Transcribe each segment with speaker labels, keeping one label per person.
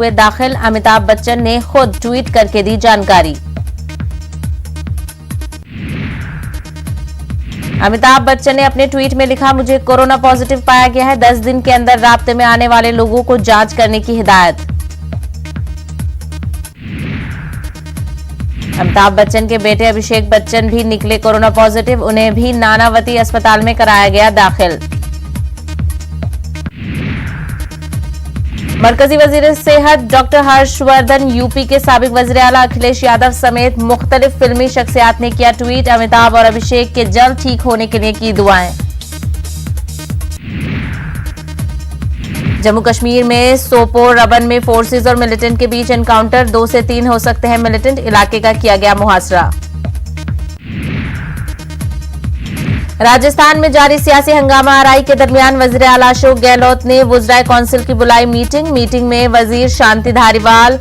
Speaker 1: हुए दाखिल। अमिताभ बच्चन ने खुद ट्वीट करके दी जानकारी। अमिताभ बच्चन ने अपने ट्वीट में लिखा, मुझे कोरोना पॉजिटिव पाया गया है। 10 दिन के अंदर राब्ते में आने वाले लोगों को जांच करने की हिदायत। अमिताभ बच्चन के बेटे अभिषेक बच्चन भी निकले कोरोना पॉजिटिव। उन्हें भी नानावती अस्पताल में कराया गया दाखिल। मरकजी वजीर सेहत डॉक्टर हर्षवर्धन, यूपी के साबिक वजीर आला अखिलेश यादव समेत मुख्तलिफ फिल्मी शख्सियात ने किया ट्वीट। अमिताभ और अभिषेक के जल्द ठीक होने के लिए की दुआएं। जम्मू कश्मीर में सोपोर रबन में फोर्सेज और मिलिटेंट के बीच एनकाउंटर। 2 से 3 हो सकते हैं मिलिटेंट। इलाके का किया गया मुहासरा। राजस्थान में जारी सियासी हंगामा आरई के दरमियान वजीर आला अशोक गहलोत ने वुज़राए काउंसिल की बुलाई मीटिंग में वजीर शांति धारीवाल,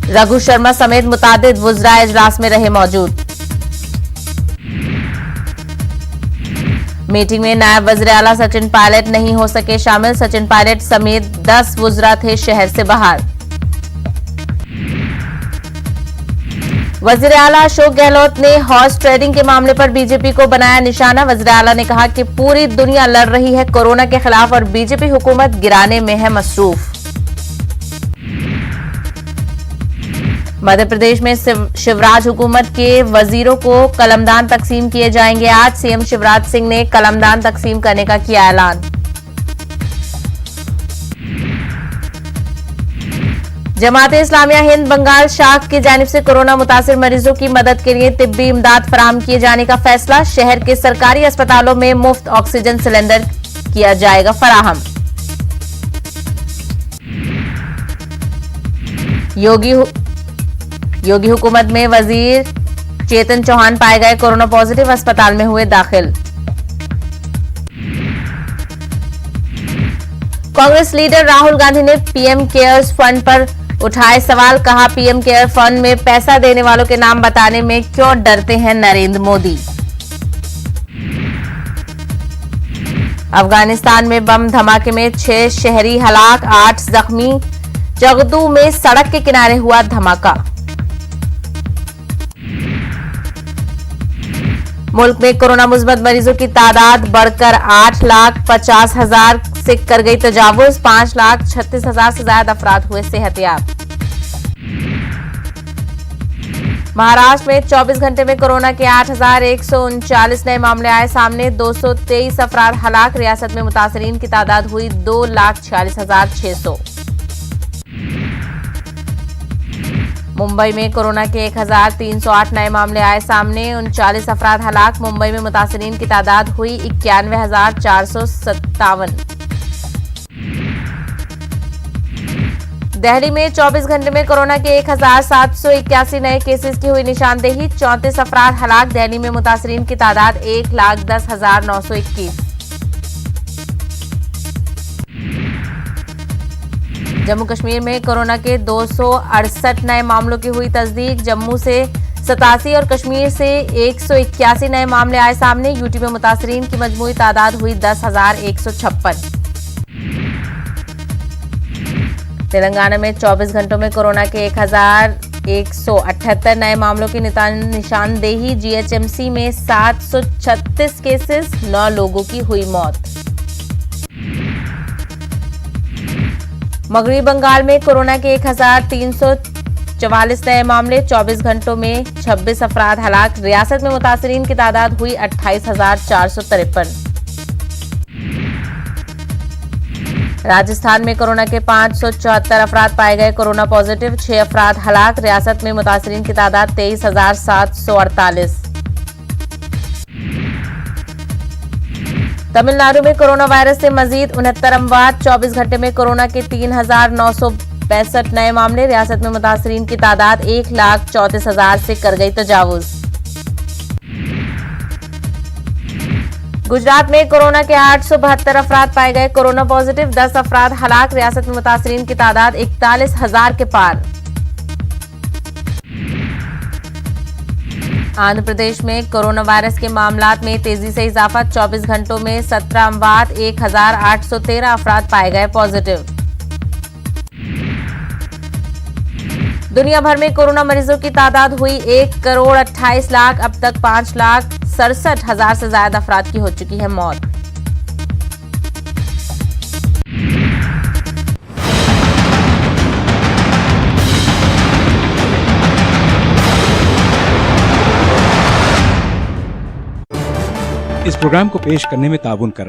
Speaker 1: रघु शर्मा समेत मुतादिद वुज़राए इजलास में रहे मौजूद। मीटिंग में नायब वजीर आला सचिन पायलट नहीं हो सके शामिल। सचिन पायलट समेत 10 वुज़रा थे शहर से बाहर। वजीर आला अशोक गहलोत ने हॉर्स ट्रेडिंग के मामले पर बीजेपी को बनाया निशाना। वजीर आला ने कहा कि पूरी दुनिया लड़ रही है कोरोना के खिलाफ और बीजेपी हुकूमत गिराने में है मसरूफ। मध्य प्रदेश में शिवराज हुकूमत के वजीरों को कलमदान तकसीम किए जाएंगे। आज सीएम शिवराज सिंह ने कलमदान तकसीम करने का किया ऐलान। जमाते इस्लामिया हिंद बंगाल शाख की जानिब से कोरोना मुतासिर मरीजों की मदद के लिए तिब्बी इमदाद फराहम किए जाने का फैसला। शहर के सरकारी अस्पतालों में मुफ्त ऑक्सीजन सिलेंडर किया जाएगा फराहम। योगी हुकूमत में वजीर चेतन चौहान पाए गए कोरोना पॉजिटिव। अस्पताल में हुए दाखिल। कांग्रेस लीडर राहुल गांधी ने पीएम केयर्स फंड पर उठाए सवाल। कहा, पीएम केयर फंड में पैसा देने वालों के नाम बताने में क्यों डरते हैं नरेंद्र मोदी। अफगानिस्तान में बम धमाके में 6 शहरी हलाक, 8 जख्मी। जगदू में सड़क के किनारे हुआ धमाका। मुल्क में कोरोना मुस्बत मरीजों की तादाद बढ़कर 8,50,000 से कर गई तजावुज। 5,36,000 से ज्यादा अफराद हुए सेहतयाब। महाराष्ट्र में 24 घंटे में कोरोना के 8,139 नए मामले आए सामने। 223 अफराद हलाक। रियासत में मुतासरीन की तादाद हुई 2,46,600। मुंबई में कोरोना के 1,308 नए मामले आए सामने। 39 अफराद हलाक। मुंबई में मुतासरीन की तादाद हुई 91,457। दिल्ली में 24 घंटे में कोरोना के 1,781 नए केसेस की हुई निशानदेही। 34 अफराद हलाक। दिल्ली में मुतासरीन की तादाद 1,10,921। जम्मू कश्मीर में कोरोना के 268 नए मामलों की हुई तस्दीक। जम्मू से 87 और कश्मीर से 181 नए मामले आए सामने। यूटी में मुतासरीन की मजमूई तादाद हुई 10,156। तेलंगाना में 24 घंटों में कोरोना के 1,178 नए मामलों की निशानदेही। जीएचएमसी में 736 केसेस, 9 लोगों की हुई मौत। मगरबी बंगाल में कोरोना के 1,344 नए मामले। 24 घंटों में 26 अफराद हलाक। रियासत में मुतासरीन की तादाद हुई 28,453। राजस्थान में कोरोना के 574 अफराद पाए गए कोरोना पॉजिटिव। 6 अफराद हलाक। रियासत में मुतासरीन की तादाद 23,748। तमिलनाडु में कोरोना वायरस से मजीद 69 अमवात। 24 घंटे में कोरोना के 3,965 नए मामले। रियासत में मुतासरीन की तादाद 1,34,000 से कर गई तजावुज। गुजरात में कोरोना के 872 अफराद पाए गए कोरोना पॉजिटिव। 10 अफराद हलाक। रियासत में मुतासरीन की तादाद 41,000 के पार। आंध्र प्रदेश में कोरोना वायरस के मामलात में तेजी से इजाफा। 24 घंटों में 17 अमवात। 1,813 अफराद पाए गए पॉजिटिव। दुनिया भर में कोरोना मरीजों की तादाद हुई 1,28,00,000। अब तक 5,67,000 से ज्यादा अफराद की हो चुकी है मौत।
Speaker 2: इस प्रोग्राम को पेश करने में ताउन कर रहे हैं